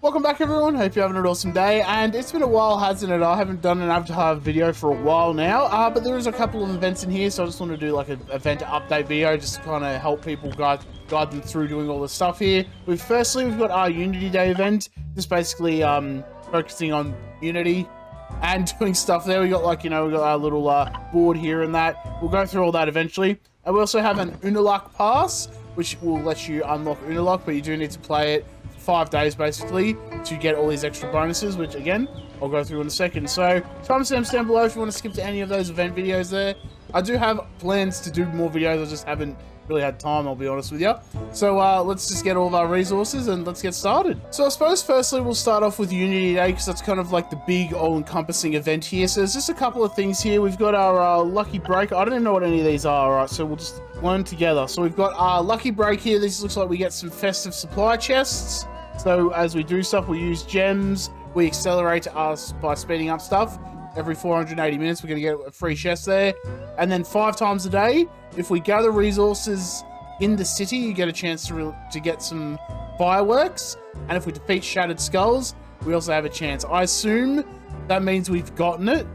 Welcome back everyone, hope you're having an awesome day, and it's been a while, hasn't it? I haven't done an Avatar video for a while now, but there is a couple of events in here, so I just want to do like an event update video, just to kind of help people guide them through doing all this stuff here. Firstly, we've got our Unity Day event, just basically focusing on Unity and doing stuff there. We got like, we got our little board here and that. We'll go through all that eventually. And we also have an Unalaq Pass, which will let you unlock Unalaq, but you do need to play it 5 days basically to get all these extra bonuses, which again I'll go through in a second. So timestamps down below if you want to skip to any of those event videos there. I do have plans to do more videos, I just haven't really had time, I'll be honest with you. So let's just get all of our resources and let's get started. So I suppose firstly we'll start off with Unity Day, because that's kind of like the big all-encompassing event here. So there's just a couple of things here. We've got our lucky break. I don't even know what any of these are. Alright, so we'll just learn together. So we've got our lucky break here. This looks like we get some festive supply chests. So as we do stuff, we use gems, we accelerate us by speeding up stuff. Every 480 minutes, we're going to get a free chest there. And then 5 times a day, if we gather resources in the city, you get a chance to get some fireworks. And if we defeat Shattered Skulls, we also have a chance. I assume that means we've gotten it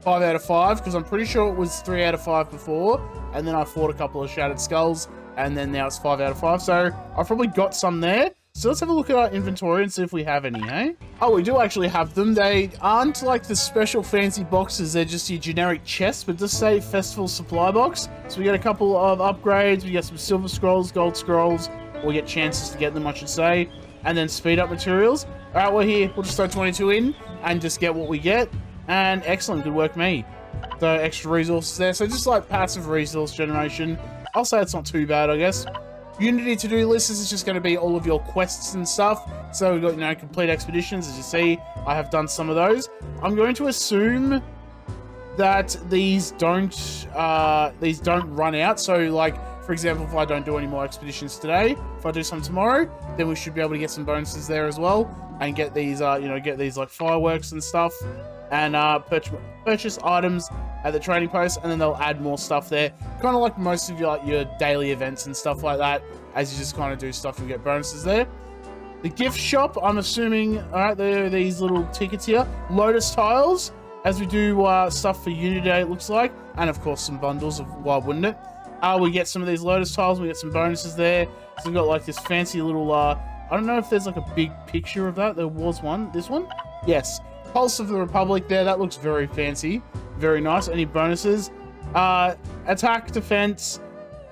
5 out of 5, because I'm pretty sure it was 3 out of 5 before. And then I fought a couple of Shattered Skulls, and then now it's 5 out of 5. So I've probably got some there. So let's have a look at our inventory and see if we have any, eh? Oh, we do actually have them. They aren't like the special fancy boxes. They're just your generic chests, but just say Festival Supply Box. So we get a couple of upgrades. We get some Silver Scrolls, Gold Scrolls. Or we get chances to get them, I should say. And then speed up materials. All right, we're here. We'll just throw 22 in and just get what we get. And excellent. Good work, me. So extra resources there. So just like passive resource generation. I'll say it's not too bad, I guess. Unity to-do list, this is just going to be all of your quests and stuff. So we've got, complete expeditions. As you see, I have done some of those. I'm going to assume that these don't run out. So, like, for example, if I don't do any more expeditions today, if I do some tomorrow, then we should be able to get some bonuses there as well, and get these, get these like fireworks and stuff, and purchase items at the trading post, and then they'll add more stuff there, kind of like most of your daily events and stuff like that. As you just kind of do stuff, you get bonuses there. The gift shop, I'm assuming, all right, there are these little tickets here, Lotus tiles, as we do stuff for Unity Day, it looks like, and of course some bundles of, why wouldn't it? We get some of these Lotus tiles, we get some bonuses there. So we've got like this fancy little I don't know if there's like a big picture of that. There was one. This one, yes, Pulse of the Republic there. That looks very fancy, very nice. Any bonuses? Attack, defense,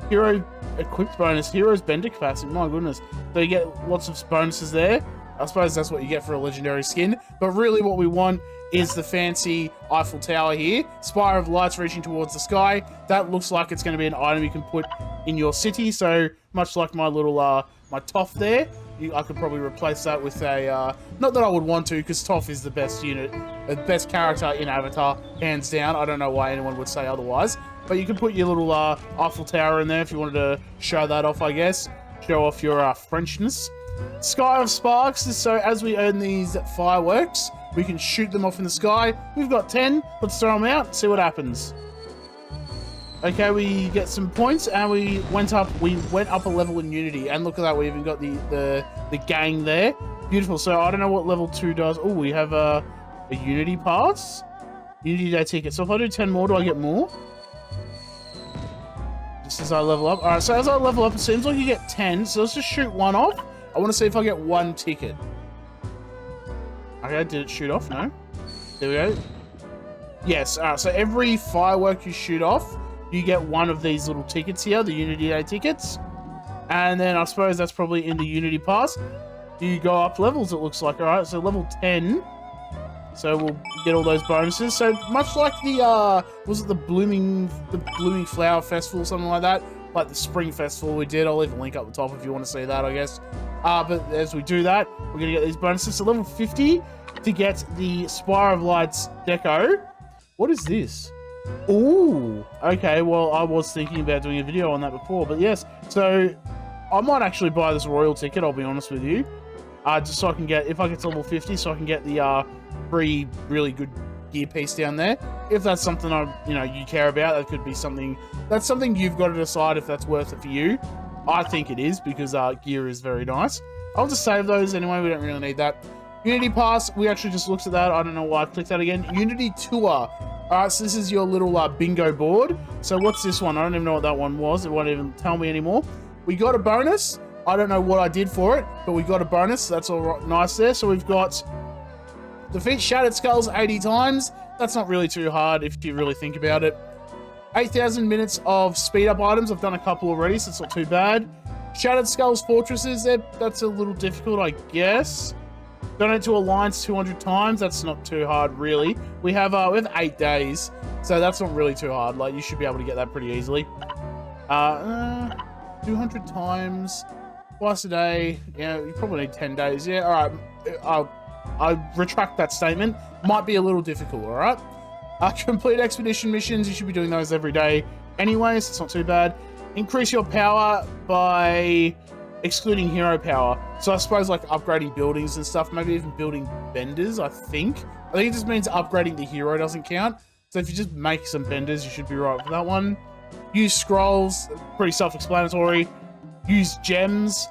hero equipped bonus, hero's bender capacity. My goodness, so you get lots of bonuses there. I suppose that's what you get for a legendary skin, but really what we want is the fancy Eiffel Tower here. Spire of lights reaching towards the sky. That looks like it's going to be an item you can put in your city. So much like my little my Toph there, I could probably replace that with a not that I would want to, because Toph is the best unit, the best character in Avatar, hands down. I don't know why anyone would say otherwise, but you could put your little Eiffel Tower in there if you wanted to show that off, I guess. Show off your Frenchness. Sky of Sparks, so as we earn these fireworks, we can shoot them off in the sky. We've got 10. Let's throw them out, see what happens. Okay, we get some points, and we went up a level in Unity, and look at that, we even got the gang there. Beautiful. So I don't know what level 2 does. Oh, we have a Unity pass, Unity Day ticket. So if I do 10 more, do I get more? Just as I level up. All right, so as I level up, it seems like you get 10. So let's just shoot one off. I want to see if I get 1 ticket. Okay, did it shoot off? No. There we go. Yes, so every firework you shoot off, you get 1 of these little tickets here, the Unity Day tickets. And then I suppose that's probably in the Unity Pass. You go up levels, it looks like. Alright, so level 10. So we'll get all those bonuses. So much like the, was it the Blooming Flower Festival, something like that? Like the Spring Festival we did. I'll leave a link up the top if you want to see that, I guess. But as we do that, we're going to get these bonuses. So level 50 to get the Spire of Lights deco. What is this? Ooh, okay, well, I was thinking about doing a video on that before, but yes. So I might actually buy this Royal ticket, I'll be honest with you. Just so I can get, if I get to level 50, so I can get the free, really good gear piece down there. If that's something you care about, that could be something, that's something you've got to decide if that's worth it for you. I think it is, because gear is very nice. I'll just save those anyway, we don't really need that. Unity Pass, we actually just looked at that. I don't know why I clicked that again. Unity Tour. Alright, so this is your little bingo board. So what's this one? I don't even know what that one was. It won't even tell me anymore. We got a bonus. I don't know what I did for it, but we got a bonus. So that's all right, nice there. So we've got defeat Shattered Skulls 80 times. That's not really too hard if you really think about it. 8,000 minutes of speed up items. I've done a couple already, so it's not too bad. Shattered Skulls Fortresses, that's a little difficult, I guess. Donate to Alliance 200 times. That's not too hard, really. We have 8 days, so that's not really too hard. Like, you should be able to get that pretty easily. 200 times, twice a day. Yeah, you probably need 10 days. Yeah, all right. I retract that statement. Might be a little difficult, all right? Complete expedition missions. You should be doing those every day anyway, so it's not too bad. Increase your power by excluding hero power. So I suppose like upgrading buildings and stuff, maybe even building benders, I think. It just means upgrading the hero doesn't count. So if you just make some benders, you should be right for that one. Use scrolls, pretty self-explanatory. Use gems.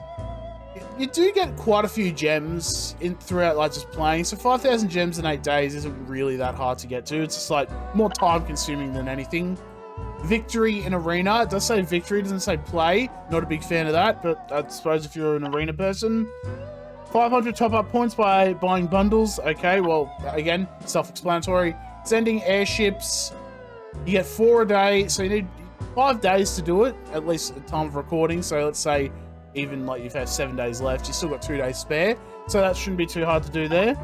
You do get quite a few gems throughout like just playing. So 5,000 gems in 8 days isn't really that hard to get to. It's just like more time consuming than anything. Victory in arena. It does say victory, it doesn't say play. Not a big fan of that, but I suppose if you're an arena person. 500 top-up points by buying bundles. Okay, well, again, self-explanatory. Sending airships. You get 4 a day, so you need 5 days to do it, at least at time of recording. So let's say even like you've had 7 days left, you still got 2 days spare. So that shouldn't be too hard to do there.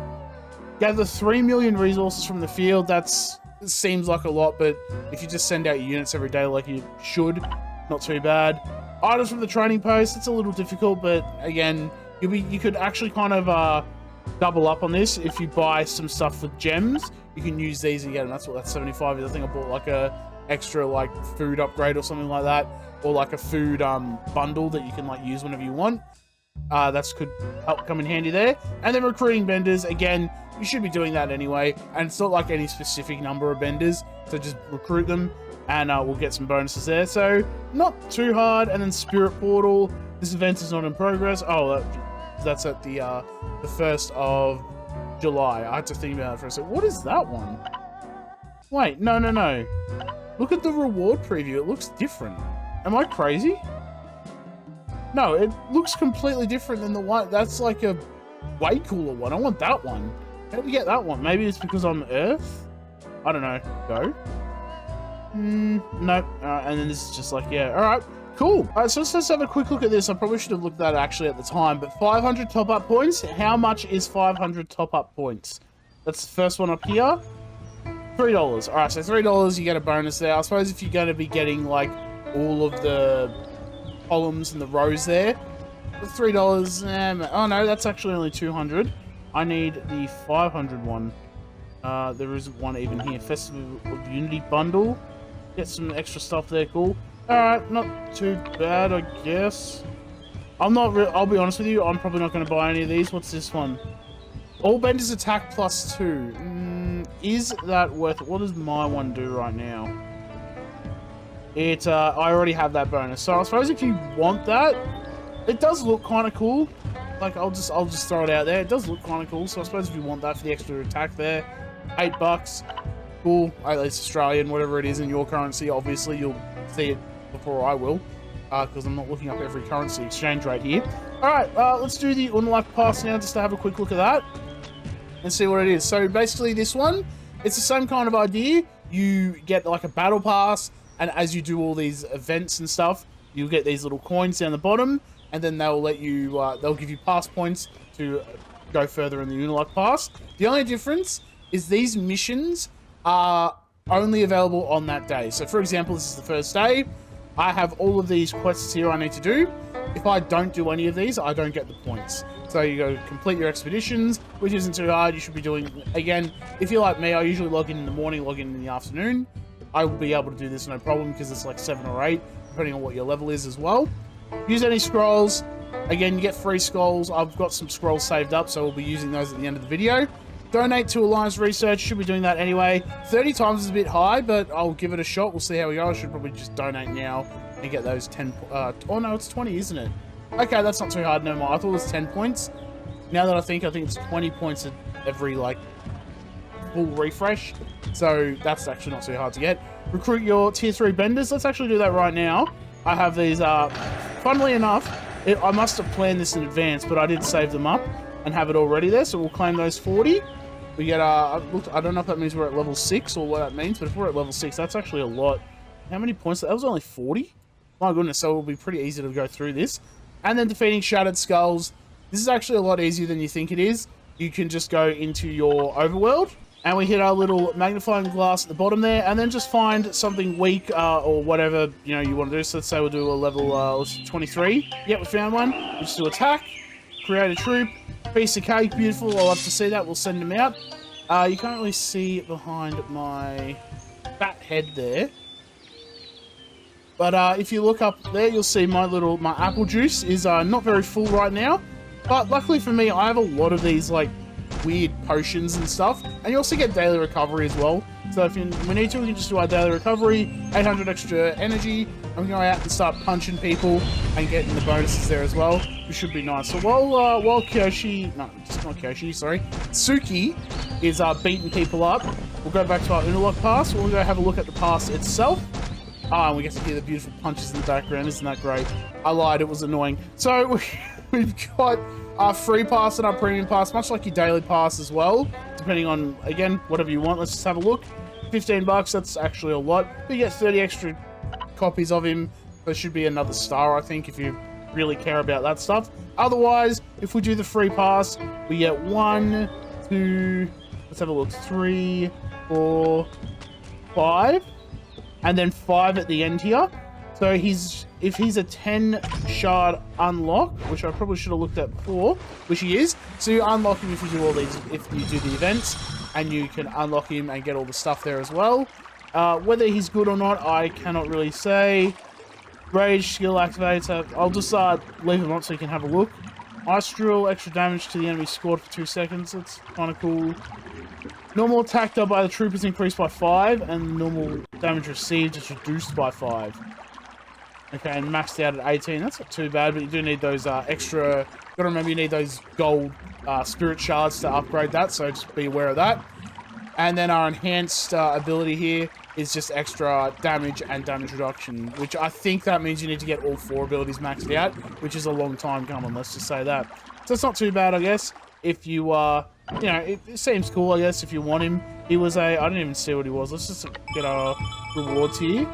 Gather 3 million resources from the field. It seems like a lot, but if you just send out your units every day like you should, not too bad. Items from the training post, it's a little difficult, but again, you could actually kind of double up on this. If you buy some stuff with gems, you can use these again. That's what that 75 is. I think I bought like a extra like food upgrade or something like that, or like a food bundle that you can like use whenever you want. That could help come in handy there. And then recruiting benders, again, you should be doing that anyway, and it's not like any specific number of benders, so just recruit them and we'll get some bonuses there. So not too hard. And then Spirit Portal, this event is not in progress. Oh, that's at the 1st of July. I had to think about it for a second. What is that one? Wait, no. Look at the reward preview. It looks different. Am I crazy? No, it looks completely different than the one. That's like a way cooler one. I want that one. How do we get that one? Maybe it's because I'm Earth? I don't know. Go. Nope. And then this is just like, yeah. All right. Cool. All right, so let's have a quick look at this. I probably should have looked at that actually at the time, but 500 top-up points. How much is 500 top-up points? That's the first one up here. $3. All right, so $3, you get a bonus there. I suppose if you're going to be getting like all of the columns and the rows there, $3, oh no, that's actually only 200. I need the 500 one. There isn't one even here. Festival of Unity bundle. Get some extra stuff there, cool. Alright, not too bad, I guess. I'll be honest with you, I'm probably not going to buy any of these. What's this one? All benders attack +2. Is that worth it? What does my one do right now? I already have that bonus. So I suppose if you want that, it does look kind of cool. Like, I'll just throw it out there. It does look kind of cool. So I suppose if you want that for the extra attack there, $8. Cool. At least Australian, whatever it is in your currency. Obviously, you'll see it before I will, because I'm not looking up every currency exchange rate here. Alright, let's do the Unalaq Pass now, just to have a quick look at that and see what it is. So basically this one, it's the same kind of idea. You get like a battle pass, and as you do all these events and stuff, you'll get these little coins down the bottom, and then they'll let you, they'll give you pass points to go further in the Unalaq Pass. The only difference is these missions are only available on that day. So for example, this is the first day. I have all of these quests here I need to do. If I don't do any of these, I don't get the points. So you go complete your expeditions, which isn't too hard. You should be doing, again, if you're like me, I usually log in the morning, log in the afternoon. I will be able to do this no problem because it's like 7 or 8, depending on what your level is as well. Use any scrolls. Again, you get free scrolls. I've got some scrolls saved up, so we'll be using those at the end of the video. Donate to Alliance Research. Should be doing that anyway. 30 times is a bit high, but I'll give it a shot. We'll see how we go. I should probably just donate now and get those 10... oh, no, it's 20, isn't it? Okay, that's not too hard no more. I thought it was 10 points. Now that I think it's 20 points at every, like, full refresh. So that's actually not too hard to get. Recruit your tier 3 benders. Let's actually do that right now. I have these, funnily enough, I must have planned this in advance, but I did save them up and have it already there. So we'll claim those 40. We get, I don't know if that means we're at level 6 or what that means, but if we're at level 6, that's actually a lot. How many points? That was only 40? My goodness, so it'll be pretty easy to go through this. And then defeating Shattered Skulls. This is actually a lot easier than you think it is. You can just go into your overworld, and we hit our little magnifying glass at the bottom there, and then just find something weak or whatever, you know, you want to do. So let's say we'll do a level 23. Yep, we found one. We'll just do attack, create a troop, piece of cake, beautiful. I'll have to see that. We'll send them out. You can't really see behind my fat head there. But if you look up there, you'll see my apple juice is not very full right now. But luckily for me, I have a lot of these, like, weird potions and stuff. And you also get daily recovery as well. So if we need to, we can just do our daily recovery, 800 extra energy, and we can go out and start punching people and getting the bonuses there as well, which should be nice. So while Kyoshi, no, just not Kyoshi, sorry, Suki is beating people up, we'll go back to our Unalaq Pass. We'll go have a look at the pass itself. And we get to hear the beautiful punches in the background. Isn't that great? I lied, it was annoying. So we've got our free pass and our premium pass, much like your daily pass as well, depending on, again, whatever you want. Let's just have a look. 15 bucks, that's actually a lot. But you get 30 extra copies of him. There should be another star, I think, if you really care about that stuff. Otherwise, if we do the free pass, we get 1, 2, let's have a look, 3, 4, 5. And then 5 at the end here. So if he's a 10 shard unlock, which I probably should have looked at before, which he is. So you unlock him if you do all these, if you do the events, and you can unlock him and get all the stuff there as well. Whether he's good or not, I cannot really say. Rage skill activator. I'll just leave him on so you can have a look. Ice drill, extra damage to the enemy scored for 2 seconds. That's kind of cool. Normal attack done by the troop is increased by 5, and normal damage received is reduced by 5. Okay, and maxed out at 18. That's not too bad, but you do need those extra... Gotta remember, you need those gold spirit shards to upgrade that, so just be aware of that. And then our enhanced ability here is just extra damage and damage reduction, which I think that means you need to get all 4 abilities maxed out, which is a long time coming, let's just say that. So it's not too bad, I guess, if you, you know, it seems cool, I guess, if you want him. He was I didn't even see what he was. Let's just get our rewards here.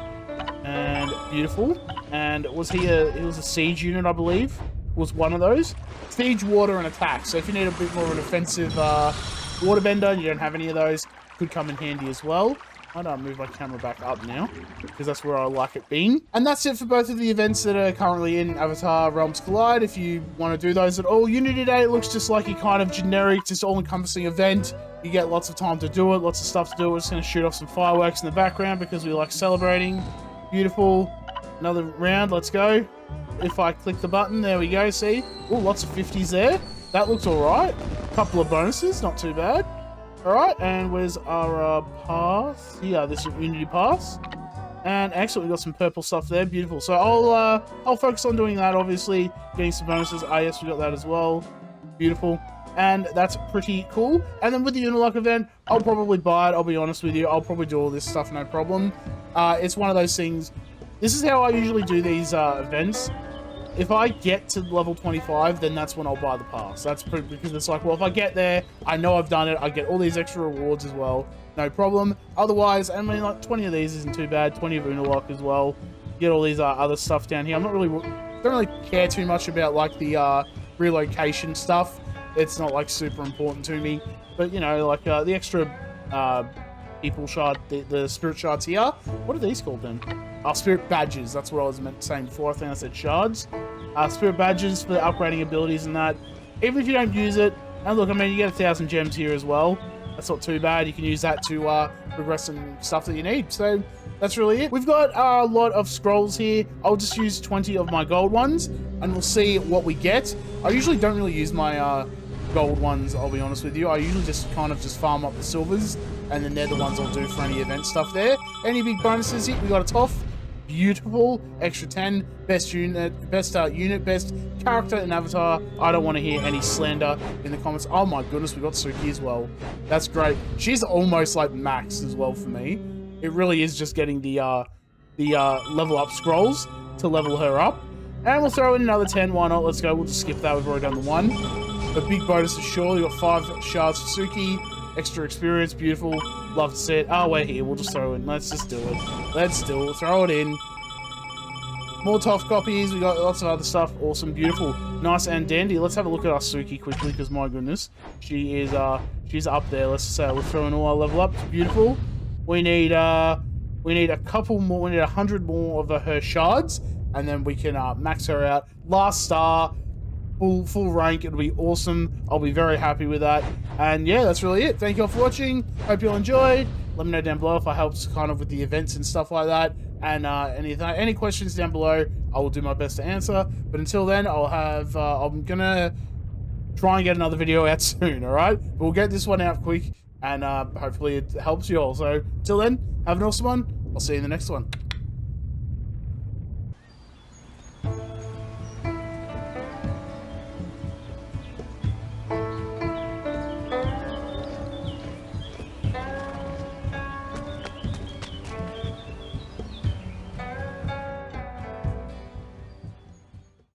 And beautiful. And he was a siege unit, I believe, was one of those. Siege, water, and attack. So if you need a bit more of an offensive waterbender, you don't have any of those, could come in handy as well. I don't move my camera back up now, because that's where I like it being. And that's it for both of the events that are currently in Avatar Realms Collide. If you want to do those at all, Unity Day looks just like a kind of generic, just all-encompassing event. You get lots of time to do it, lots of stuff to do. We're just going to shoot off some fireworks in the background because we like celebrating. Beautiful. Another round, let's go. If I click the button, there we go, see? Oh, lots of 50s there. That looks alright. Couple of bonuses, not too bad. Alright, and where's our pass? Yeah, this is Unity Pass. And excellent, we got some purple stuff there, beautiful. So I'll focus on doing that, obviously, getting some bonuses. Ah, yes, we got that as well. Beautiful. And that's pretty cool. And then with the Unalaq event, I'll probably buy it, I'll be honest with you. I'll probably do all this stuff, no problem. It's one of those things. This is how I usually do these events. If I get to level 25, then that's when I'll buy the pass. That's pretty, because it's like, well, if I get there, I know I've done it. I get all these extra rewards as well. No problem. Otherwise, I mean, like 20 of these isn't too bad. 20 of Unalaq as well. Get all these other stuff down here. I'm not really, don't really care too much about like the relocation stuff. It's not like super important to me. But you know, like the extra people shard, the spirit shards here. What are these called then? Spirit badges, that's what I was saying before. I think I said shards. Spirit badges for the upgrading abilities and that. Even if you don't use it, and look, I mean, you get 1,000 gems here as well. That's not too bad. You can use that to progress some stuff that you need. So that's really it. We've got a lot of scrolls here. I'll just use 20 of my gold ones, and we'll see what we get. I usually don't really use my gold ones, I'll be honest with you. I usually just kind of just farm up the silvers, and then they're the ones I'll do for any event stuff there. Any big bonuses here? We got a Toff. beautiful. Extra 10, best unit, best character and avatar. I don't want to hear any slander in the comments. Oh my goodness, we got Suki as well. That's great. She's almost like max as well for me. It really is just getting the level up scrolls to level her up. And we'll throw in another 10, why not? Let's go, we'll just skip that, we've already done the 1. The big bonus is sure, we got 5 shards for Suki, extra experience, beautiful, love to see it. Oh, we're here, we'll just throw it in, let's just do it. Let's do it, throw it in. More TOF copies, we got lots of other stuff, awesome, beautiful, nice and dandy. Let's have a look at our Suki quickly, because my goodness, she is, she's up there. Let's say we're throwing all our level up, it's beautiful. We need a couple more, we need 100 more of her shards, and then we can max her out. Last star, full rank, it'll be awesome. I'll be very happy with that. And yeah, that's really it. Thank you all for watching. Hope you all enjoyed. Let me know down below if I helped kind of with the events and stuff like that. And any questions down below, I will do my best to answer. But until then, I'll have I'm gonna try and get another video out soon. All right, but we'll get this one out quick, and hopefully it helps you all. So till then, have an awesome one. I'll see you in the next one.